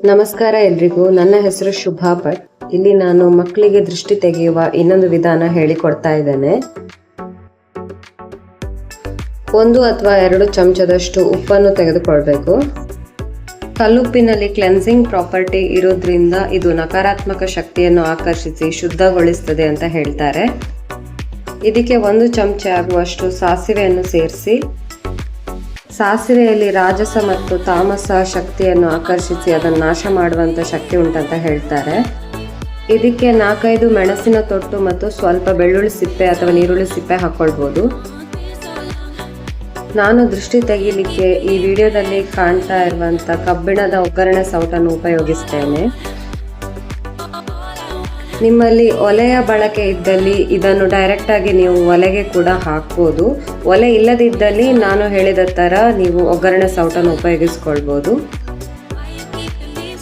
ನಮಸ್ಕಾರ ಎಲ್ರಿಗೂ. ನನ್ನ ಹೆಸರು ಶುಭಾ ಭಟ್. ಇಲ್ಲಿ ನಾನು ಮಕ್ಕಳಿಗೆ ದೃಷ್ಟಿ ತೆಗೆಯುವ ಇನ್ನೊಂದು ವಿಧಾನ ಹೇಳಿಕೊಡ್ತಾ ಇದ್ದೇನೆ. 1 ಅಥವಾ 2 ಚಮಚದಷ್ಟು ಉಪ್ಪನ್ನು ತೆಗೆದುಕೊಳ್ಬೇಕು. ಕಲ್ಲುಪ್ಪಿನಲ್ಲಿ ಕ್ಲೆನ್ಸಿಂಗ್ ಪ್ರಾಪರ್ಟಿ ಇರೋದ್ರಿಂದ ಇದು ನಕಾರಾತ್ಮಕ ಶಕ್ತಿಯನ್ನು ಆಕರ್ಷಿಸಿ ಶುದ್ಧಗೊಳಿಸುತ್ತದೆ ಅಂತ ಹೇಳ್ತಾರೆ. ಇದಕ್ಕೆ 1 ಚಮಚ ಆಗುವಷ್ಟು ಸಾಸಿವೆಯನ್ನು ಸೇರಿಸಿ, ಸಾಸಿವೆಯಲ್ಲಿ ರಾಜಸ ಮತ್ತು ತಾಮಸ ಶಕ್ತಿಯನ್ನು ಆಕರ್ಷಿಸಿ ಅದನ್ನು ನಾಶ ಮಾಡುವಂಥ ಶಕ್ತಿ ಉಂಟಂತ ಹೇಳ್ತಾರೆ. ಇದಕ್ಕೆ 4-5 ಮೆಣಸಿನ ತೊಟ್ಟು ಮತ್ತು ಸ್ವಲ್ಪ ಬೆಳ್ಳುಳ್ಳಿ ಸಿಪ್ಪೆ ಅಥವಾ ನೀರುಳ್ಳಿ ಸಿಪ್ಪೆ ಹಾಕ್ಕೊಳ್ಬೋದು. ನಾನು ದೃಷ್ಟಿ ತೆಗೀಲಿಕ್ಕೆ ಈ ವಿಡಿಯೋದಲ್ಲಿ ಕಾಣ್ತಾ ಇರುವಂಥ ಕಬ್ಬಿಣದ ಒಗ್ಗರಣೆ ಸೌಟನ್ನು ಉಪಯೋಗಿಸ್ತೇನೆ. ನಿಮ್ಮಲ್ಲಿ ಒಲೆಯ ಬಳಕೆ ಇದ್ದಲ್ಲಿ ಇದನ್ನು ಡೈರೆಕ್ಟಾಗಿ ನೀವು ಒಲೆಗೆ ಕೂಡ ಹಾಕ್ಬೋದು. ಒಲೆ ಇಲ್ಲದಿದ್ದಲ್ಲಿ ನಾನು ಹೇಳಿದ ಥರ ನೀವು ಒಗ್ಗರಣೆ ಸೌಟನ್ನು ಉಪಯೋಗಿಸ್ಕೊಳ್ಬೋದು.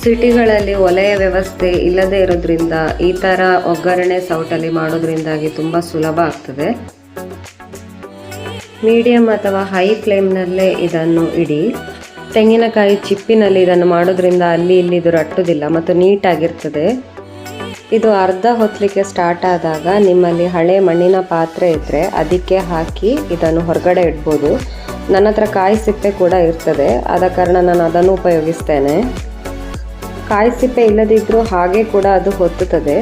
ಸಿಟಿಗಳಲ್ಲಿ ಒಲೆಯ ವ್ಯವಸ್ಥೆ ಇಲ್ಲದೇ ಇರೋದ್ರಿಂದ ಈ ಥರ ಒಗ್ಗರಣೆ ಸೌಟಲ್ಲಿ ಮಾಡೋದ್ರಿಂದಾಗಿ ತುಂಬ ಸುಲಭ ಆಗ್ತದೆ. ಮೀಡಿಯಮ್ ಅಥವಾ ಹೈ ಫ್ಲೇಮ್ನಲ್ಲೇ ಇದನ್ನು ಇಡಿ. ತೆಂಗಿನಕಾಯಿ ಚಿಪ್ಪಿನಲ್ಲಿ ಇದನ್ನು ಮಾಡೋದ್ರಿಂದ ಅಲ್ಲಿ ಇಲ್ಲಿ ಇದು ರಟ್ಟುವುದಿಲ್ಲ ಮತ್ತು ನೀಟಾಗಿರ್ತದೆ. ಇದು ಅರ್ಧ ಹೊತ್ತಲಿಕ್ಕೆ ಸ್ಟಾರ್ಟ್ ಆದಾಗ ನಿಮ್ಮಲ್ಲಿ ಹಳೆ ಮಣ್ಣಿನ ಪಾತ್ರೆ ಇದ್ದರೆ ಅದಕ್ಕೆ ಹಾಕಿ ಇದನ್ನು ಹೊರಗಡೆ ಇಡ್ಬೋದು. ನನ್ನ ಹತ್ರ ಕಾಯಿ ಸಿಪ್ಪೆ ಕೂಡ ಇರ್ತದೆ, ಆದ ಕಾರಣ ನಾನು ಅದನ್ನು ಉಪಯೋಗಿಸ್ತೇನೆ. ಕಾಯಿ ಸಿಪ್ಪೆ ಇಲ್ಲದಿದ್ದರೂ ಹಾಗೆ ಕೂಡ ಅದು ಹೊತ್ತುತ್ತದೆ.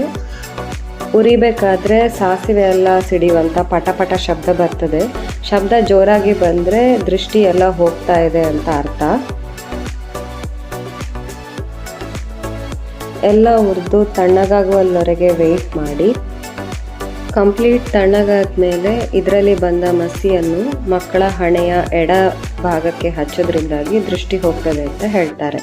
ಉರಿಬೇಕಾದ್ರೆ ಸಾಸಿವೆ ಎಲ್ಲ ಸಿಡಿಯುವಂಥ ಪಟ ಶಬ್ದ ಬರ್ತದೆ. ಶಬ್ದ ಜೋರಾಗಿ ಬಂದರೆ ದೃಷ್ಟಿ ಎಲ್ಲ ಹೋಗ್ತಾ ಇದೆ ಅಂತ ಅರ್ಥ. ಎಲ್ಲ ಹುರಿದು ತಣ್ಣಗಾಗುವವರೆಗೆ ವೆಯ್ಟ್ ಮಾಡಿ. ಕಂಪ್ಲೀಟ್ ತಣ್ಣಗಾದ್ಮೇಲೆ ಇದರಲ್ಲಿ ಬಂದ ಮಸಿಯನ್ನು ಮಕ್ಕಳ ಹಣೆಯ ಎಡ ಭಾಗಕ್ಕೆ ಹಚ್ಚೋದ್ರಿಂದಾಗಿ ದೃಷ್ಟಿ ಹೋಗ್ತದೆ ಅಂತ ಹೇಳ್ತಾರೆ.